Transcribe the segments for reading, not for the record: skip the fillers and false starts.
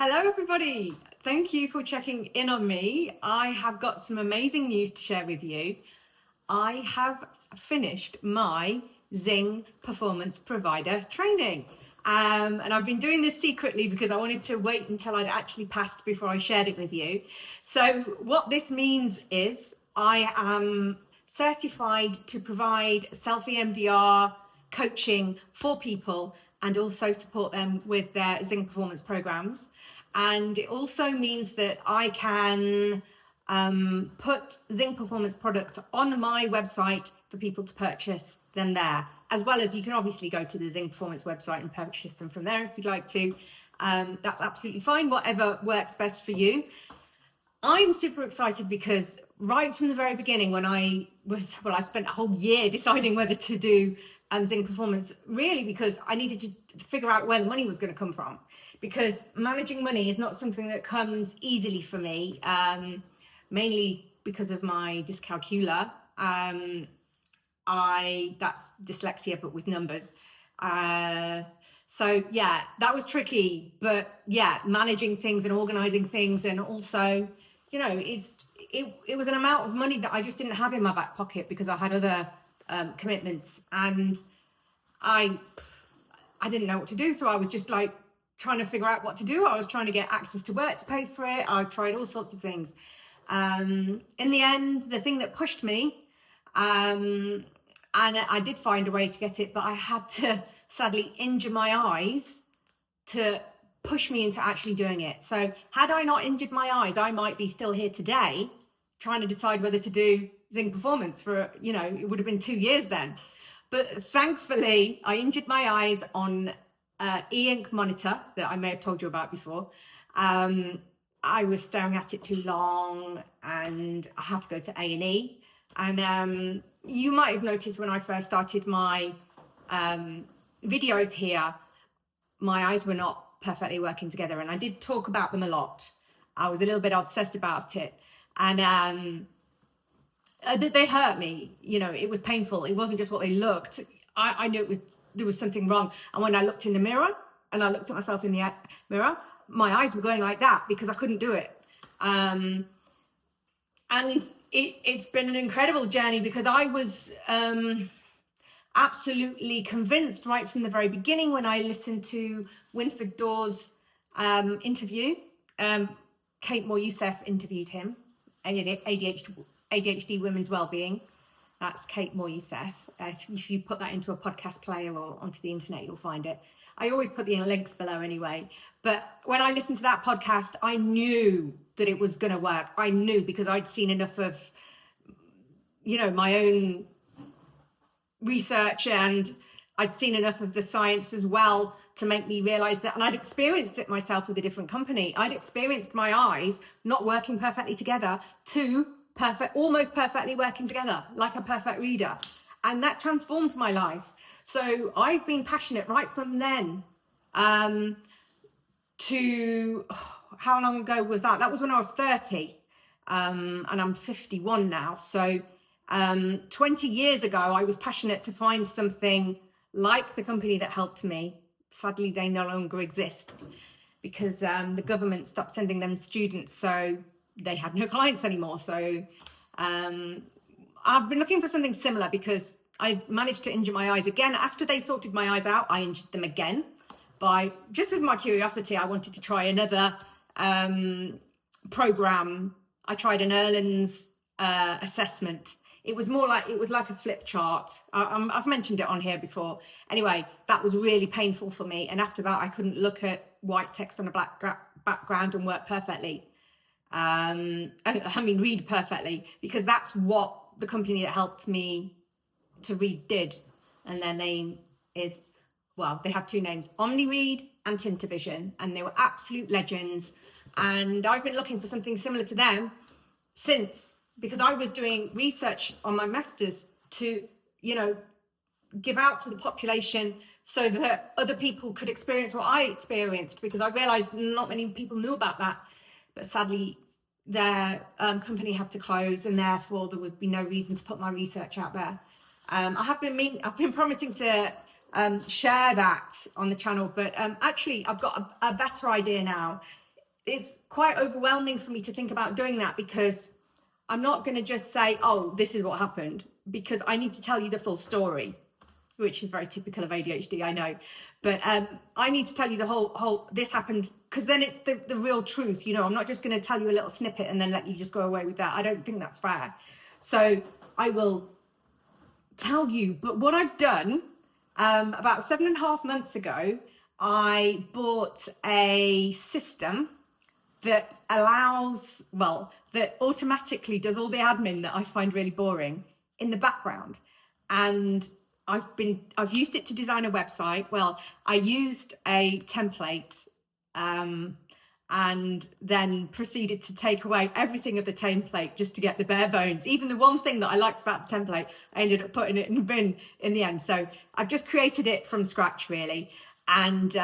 Hello everybody, thank you for checking in on me. I have got some amazing news to share with you. I have finished my Zing Performance Provider training. And I've been doing this secretly because I wanted to wait until I'd actually passed before I shared it with you. So what this means is I am certified to provide self-EMDR coaching for people and also support them with their Zing Performance programs. And it also means that I can put Zing Performance products on my website for people to purchase them there, as well as you can obviously go to the Zing Performance website and purchase them from there if you'd like to. That's absolutely fine, whatever works best for you. I'm super excited because right from the very beginning when I spent a whole year deciding whether to do Zing Performance, really because I needed to figure out where the money was going to come from, because managing money is not something that comes easily for me, mainly because of my dyscalculia. That's dyslexia but with numbers. So yeah, that was tricky, but yeah, managing things and organizing things, and also, you know, it was an amount of money that I just didn't have in my back pocket because I had other commitments, and I didn't know what to do. So I was just like trying to figure out what to do. I was trying to get access to work to pay for it. I tried all sorts of things. In the end, the thing that pushed me, and I did find a way to get it, but I had to sadly injure my eyes to push me into actually doing it. So had I not injured my eyes, I might be still here today trying to decide whether to do Zing Performance for, you know, it would have been 2 years then. But thankfully, I injured my eyes on e-ink monitor that I may have told you about before. I was staring at it too long and I had to go to A&E. And you might have noticed when I first started my videos here, my eyes were not perfectly working together, and I did talk about them a lot. I was a little bit obsessed about it, and they hurt me. You know, it was painful. It wasn't just what they looked. I knew there was something wrong. And when I looked in the mirror and I looked at myself in the mirror, my eyes were going like that because I couldn't do it. And it's been an incredible journey because I was absolutely convinced right from the very beginning when I listened to Winfred Dawes' interview. Kate Moore-Youssef interviewed him, ADHD Women's Wellbeing. That's Kate Moore-Youssef. If you put that into a podcast player or onto the internet, you'll find it. I always put the links below anyway. But when I listened to that podcast, I knew that it was going to work. I knew because I'd seen enough of, you know, my own research, and I'd seen enough of the science as well to make me realize that, and I'd experienced it myself with a different company. I'd experienced my eyes not working perfectly together to almost perfectly working together, like a perfect reader. And that transformed my life. So I've been passionate right from then to, how long ago was that? That was when I was 30, and I'm 51 now. So 20 years ago, I was passionate to find something like the company that helped me. Sadly, they no longer exist because the government stopped sending them students, so they had no clients anymore. So I've been looking for something similar because I managed to injure my eyes again. After they sorted my eyes out, I injured them again just with my curiosity. I wanted to try another program. I tried an Erland's assessment. It was like a flip chart. I've mentioned it on here before. Anyway, that was really painful for me. And after that, I couldn't look at white text on a black background and work perfectly. Read perfectly, because that's what the company that helped me to read did. And their name is, well, they have two names, OmniRead and Tintavision, and they were absolute legends. And I've been looking for something similar to them since, because I was doing research on my master's to, you know, give out to the population so that other people could experience what I experienced, because I realized not many people knew about that. But sadly, their company had to close, and therefore there would be no reason to put my research out there. I've been promising to share that on the channel, but actually I've got a better idea now. it's quite overwhelming for me to think about doing that, because I'm not going to just say, oh, this is what happened, because I need to tell you the full story, which is very typical of ADHD, I know. But I need to tell you the whole this happened, because then it's the real truth. You know, I'm not just going to tell you a little snippet and then let you just go away with that. I don't think that's fair. So I will tell you. But what I've done, about 7.5 months ago, I bought a system that allows, well, that automatically does all the admin that I find really boring in the background. And I've used it to design a website. Well, I used a template, and then proceeded to take away everything of the template just to get the bare bones. Even the one thing that I liked about the template, I ended up putting it in the bin in the end. So I've just created it from scratch, really. And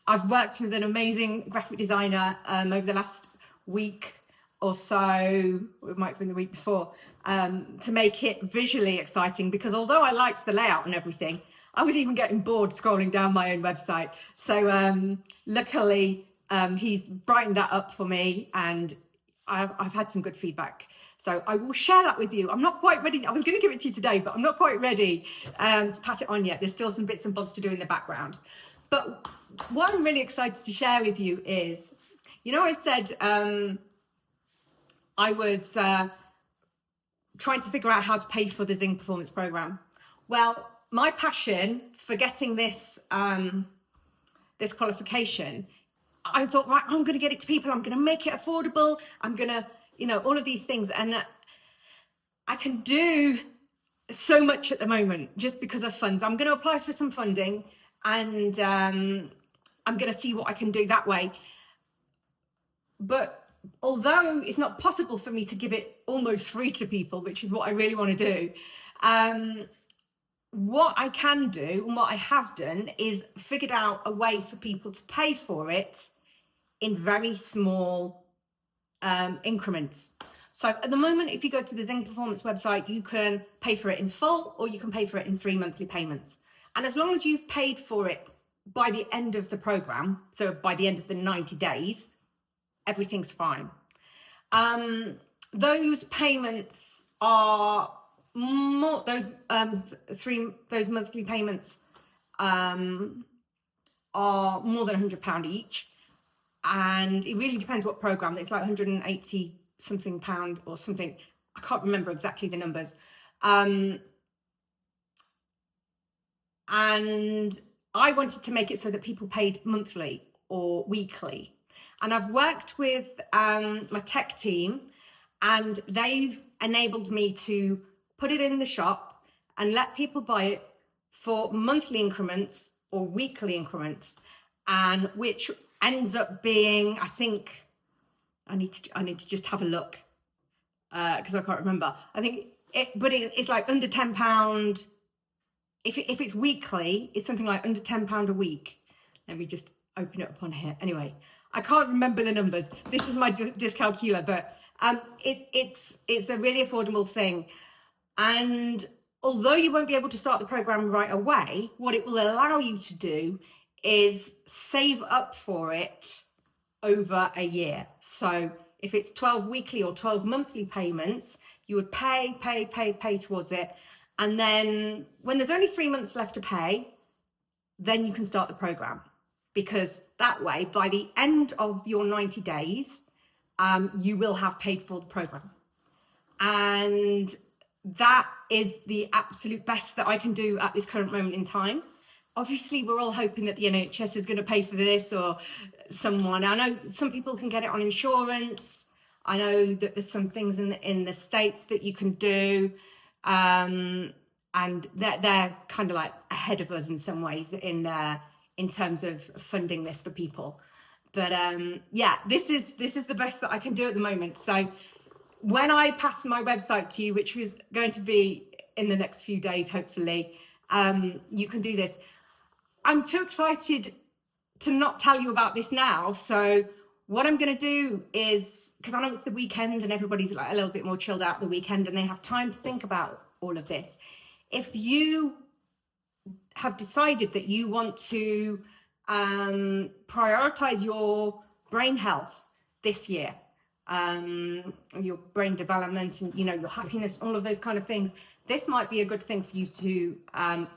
I've worked with an amazing graphic designer over the last week or so, it might have been the week before, to make it visually exciting, because although I liked the layout and everything, I was even getting bored scrolling down my own website. So luckily, he's brightened that up for me, and I've had some good feedback. So I will share that with you. I'm not quite ready. I was going to give it to you today, but I'm not quite ready to pass it on yet. There's still some bits and bobs to do in the background. But what I'm really excited to share with you is, you know, I said I was trying to figure out how to pay for the Zing Performance Program. Well, my passion for getting this this qualification, I thought, right, I'm going to get it to people. I'm going to make it affordable. I'm going to, you know, all of these things. And I can do so much at the moment just because of funds. I'm going to apply for some funding, and I'm going to see what I can do that way. But although it's not possible for me to give it almost free to people, which is what I really want to do, what I can do and what I have done is figured out a way for people to pay for it in very small increments. So at the moment, if you go to the Zing Performance website, you can pay for it in full, or you can pay for it in 3 monthly payments. And as long as you've paid for it by the end of the program, so by the end of the 90 days, everything's fine. Those payments are more, those monthly payments are more than £100 each. And it really depends what program. It's like 180 something pound or something. I can't remember exactly the numbers. And I wanted to make it so that people paid monthly or weekly. And I've worked with my tech team, and they've enabled me to put it in the shop and let people buy it for monthly increments or weekly increments, and which ends up being, I think, I need to just have a look because I can't remember. I think it's like under £10. If it's weekly, it's something like under £10 a week. Let me just open it up on here. Anyway, I can't remember the numbers. This is my dyscalculia, but it's a really affordable thing. And although you won't be able to start the program right away, what it will allow you to do is save up for it over a year. So if it's 12 weekly or 12 monthly payments, you would pay towards it. And then when there's only 3 months left to pay, then you can start the program. Because that way, by the end of your 90 days, you will have paid for the program. And that is the absolute best that I can do at this current moment in time. Obviously, we're all hoping that the NHS is going to pay for this, or someone. I know some people can get it on insurance. I know that there's some things in the States that you can do. And they're kind of like ahead of us in some ways in terms of funding this for people. But yeah, this is the best that I can do at the moment. So when I pass my website to you, which is going to be in the next few days, hopefully, you can do this. I'm too excited to not tell you about this now. So what I'm going to do is, because I know it's the weekend and everybody's like a little bit more chilled out the weekend and they have time to think about all of this. If you have decided that you want to prioritize your brain health this year, your brain development and, your happiness, all of those kind of things, this might be a good thing for you to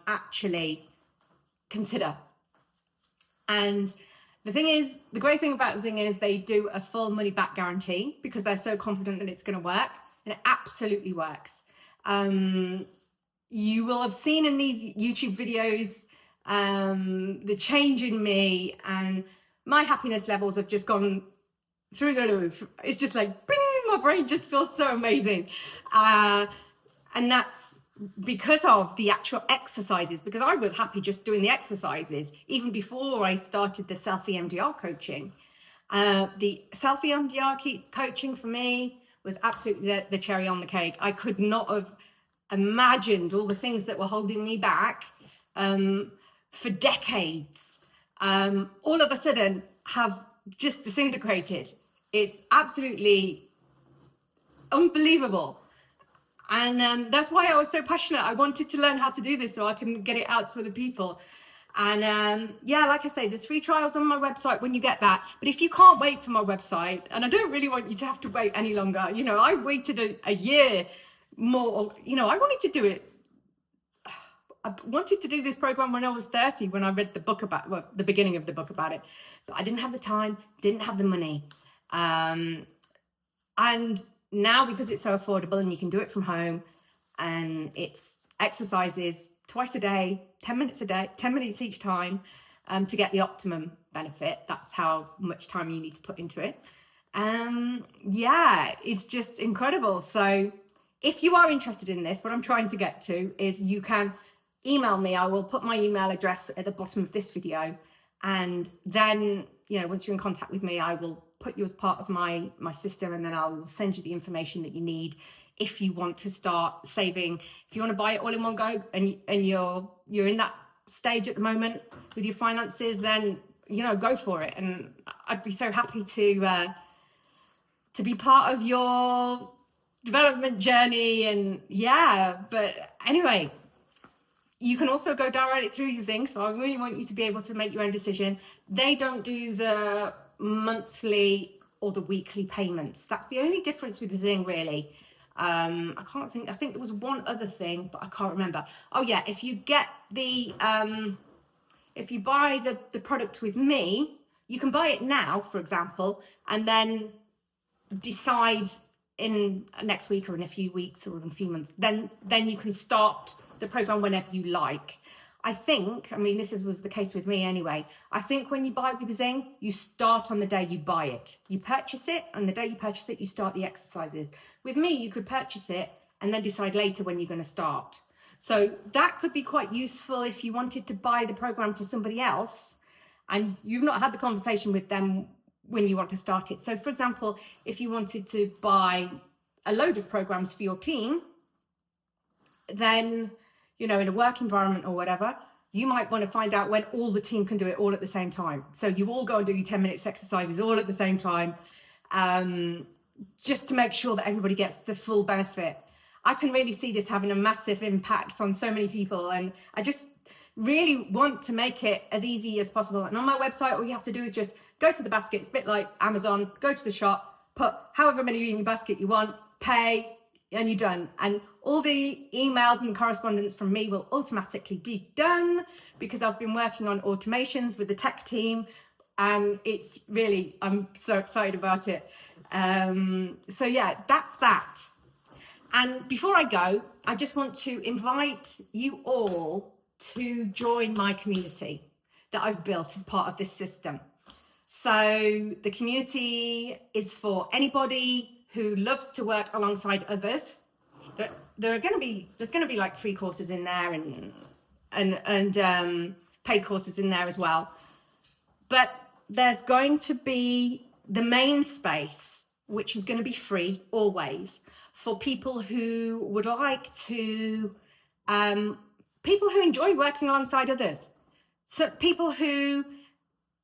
actually consider. And the thing is, the great thing about Zing is they do a full money back guarantee because they're so confident that it's going to work, and it absolutely works. You will have seen in these YouTube videos the change in me, and my happiness levels have just gone through the roof. It's just like, bing, my brain just feels so amazing. And that's because of the actual exercises, because I was happy just doing the exercises even before I started the self-EMDR coaching. The self-EMDR coaching for me was absolutely the cherry on the cake. I could not have imagined all the things that were holding me back for decades, all of a sudden have just disintegrated. It's absolutely unbelievable. And that's why I was so passionate. I wanted to learn how to do this so I can get it out to other people. And yeah, like I say, there's free trials on my website when you get that. But if you can't wait for my website, and I don't really want you to have to wait any longer, I waited a year more. I wanted to do it. I wanted to do this program when I was 30, when I read the book the beginning of the book about it. But I didn't have the time, didn't have the money. And now, because it's so affordable and you can do it from home, and it's exercises twice a day, 10 minutes a day, 10 minutes each time, to get the optimum benefit. That's how much time you need to put into it. Yeah, it's just incredible. So if you are interested in this, what I'm trying to get to is you can email me. I will put my email address at the bottom of this video. And then, once you're in contact with me, I will put you as part of my system, and then I'll send you the information that you need if you want to start saving. If you want to buy it all in one go, and you're in that stage at the moment with your finances, then go for it. And I'd be so happy to be part of your development journey. And yeah, but anyway, you can also go directly through Zing, so I really want you to be able to make your own decision. They don't do the monthly or the weekly payments. That's the only difference with Zing, really. I think there was one other thing, but I can't remember. Oh yeah, if you get if you buy the product with me, you can buy it now, for example, and then decide in next week or in a few weeks or in a few months, then you can start the program whenever you like. This was the case with me anyway. I think when you buy it with Zing, you start on the day you buy it. You purchase it, and the day you purchase it, you start the exercises. With me, you could purchase it and then decide later when you're going to start. So that could be quite useful if you wanted to buy the program for somebody else and you've not had the conversation with them when you want to start it. So for example, if you wanted to buy a load of programs for your team, then, in a work environment or whatever, you might want to find out when all the team can do it all at the same time. So you all go and do your 10 minutes exercises all at the same time, just to make sure that everybody gets the full benefit. I can really see this having a massive impact on so many people, and I just really want to make it as easy as possible. And on my website, all you have to do is just go to the basket. It's a bit like Amazon. Go to the shop, put however many in your basket you want, pay, and you're done. And all the emails and correspondence from me will automatically be done because I've been working on automations with the tech team, and it's really, I'm so excited about it. So yeah, that's that. And before I go, I just want to invite you all to join my community that I've built as part of this system. So the community is for anybody who loves to work alongside others. There's going to be like free courses in there and paid courses in there as well. But there's going to be the main space, which is going to be free always, for people who would like to, people who enjoy working alongside others. So people who,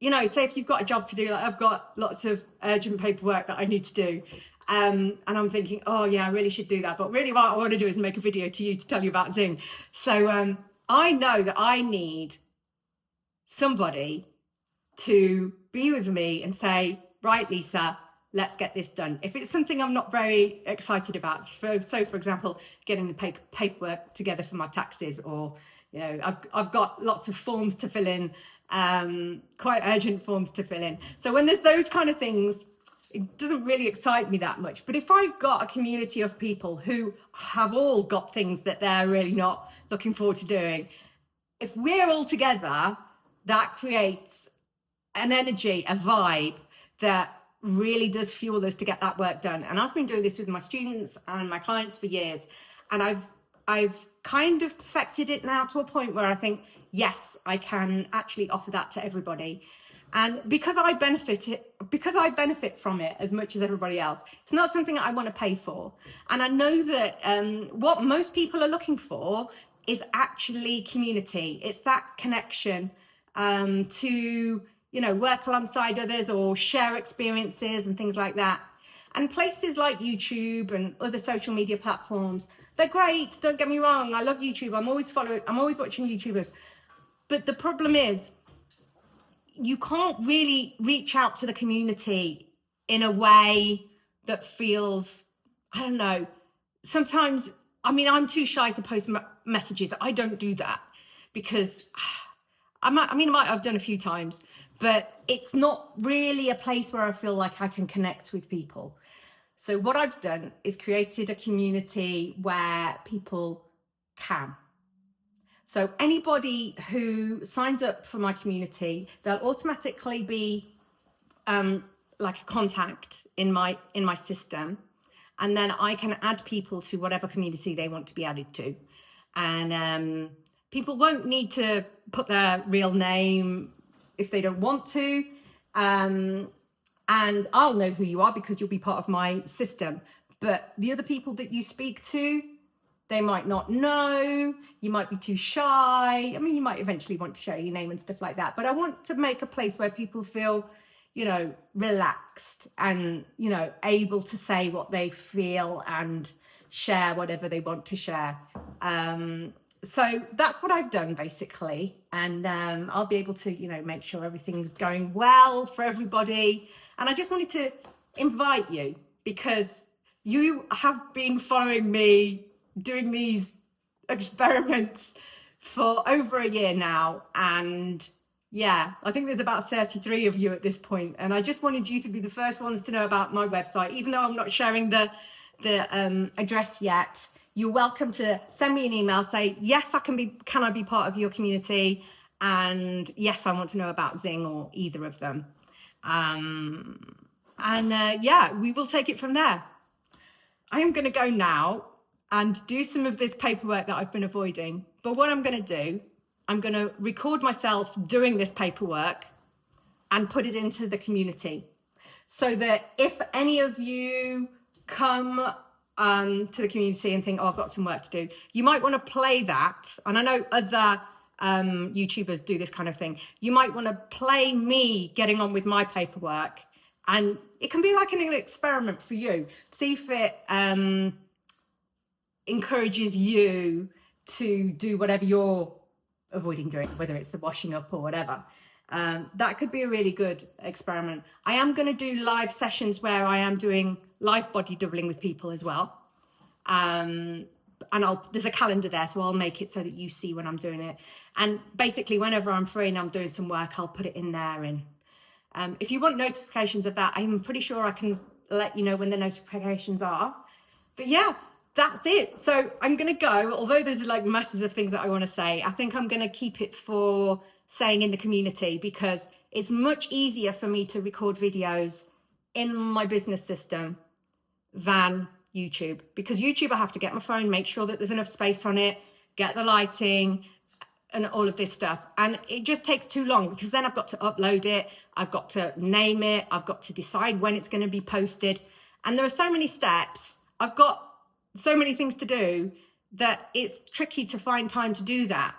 say if you've got a job to do, like I've got lots of urgent paperwork that I need to do. And I'm thinking, oh yeah, I really should do that. But really what I want to do is make a video to you to tell you about Zing. So I know that I need somebody to be with me and say, right, Lisa, let's get this done. If it's something I'm not very excited about, so for example, getting the paperwork together for my taxes, or I've got lots of forms to fill in, quite urgent forms to fill in. So when there's those kind of things, it doesn't really excite me that much. But if I've got a community of people who have all got things that they're really not looking forward to doing, if we're all together, that creates an energy, a vibe that really does fuel us to get that work done. And I've been doing this with my students and my clients for years, and I've kind of perfected it now to a point where I think, yes, I can actually offer that to everybody. And because I benefit from it as much as everybody else, it's not something I want to pay for. And I know that what most people are looking for is actually community. It's that connection to, work alongside others or share experiences and things like that. And places like YouTube and other social media platforms, they're great. Don't get me wrong. I love YouTube. I'm always watching YouTubers. But the problem is, you can't really reach out to the community in a way that feels, I don't know, sometimes, I'm too shy to post messages. I don't do that because I've done a few times, but it's not really a place where I feel like I can connect with people. So what I've done is created a community where people can. So anybody who signs up for my community, they'll automatically be like a contact in my system, and then I can add people to whatever community they want to be added to. And people won't need to put their real name if they don't want to. And I'll know who you are because you'll be part of my system. But the other people that you speak to, they might not know, you might be too shy. You might eventually want to share your name and stuff like that. But I want to make a place where people feel, relaxed and, able to say what they feel and share whatever they want to share. So that's what I've done basically. And I'll be able to, make sure everything's going well for everybody. And I just wanted to invite you because you have been following me doing these experiments for over a year now, and I think there's about 33 of you at this point, and I just wanted you to be the first ones to know about my website. Even though I'm not sharing the address yet, you're welcome to send me an email, say yes, can I be part of your community, and yes, I want to know about Zing or either of them. We will take it from there. I am going to go now and do some of this paperwork that I've been avoiding. But what I'm going to do, I'm going to record myself doing this paperwork and put it into the community, so that if any of you come to the community and think, I've got some work to do, you might want to play that. And I know other YouTubers do this kind of thing. You might want to play me getting on with my paperwork, and it can be like an experiment for you. See if it encourages you to do whatever you're avoiding doing, whether it's the washing up or whatever. That could be a really good experiment. I am going to do live sessions where I am doing live body doubling with people as well. And there's a calendar there, so I'll make it so that you see when I'm doing it. And basically, whenever I'm free and I'm doing some work, I'll put it in there. And if you want notifications of that, I'm pretty sure I can let you know when the notifications are. But that's it. So I'm going to go, although there's like masses of things that I want to say, I think I'm going to keep it for saying in the community, because it's much easier for me to record videos in my business system than YouTube. Because YouTube, I have to get my phone, make sure that there's enough space on it, get the lighting and all of this stuff. And it just takes too long, because then I've got to upload it, I've got to name it, I've got to decide when it's going to be posted. And there are so many steps. I've got so many things to do that it's tricky to find time to do that.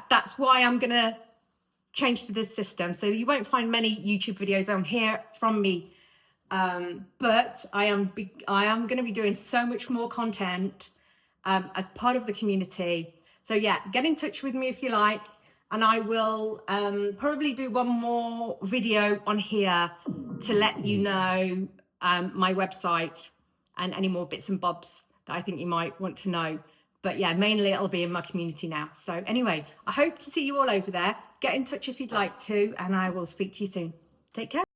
That's why I'm going to change to this system. So you won't find many YouTube videos on here from me. But I am going to be doing so much more content as part of the community. So get in touch with me if you like. and I will probably do one more video on here to let you know my website and any more bits and bobs that I think you might want to know. But yeah, mainly it'll be in my community now. So anyway, I hope to see you all over there. Get in touch if you'd like to, and I will speak to you soon. Take care.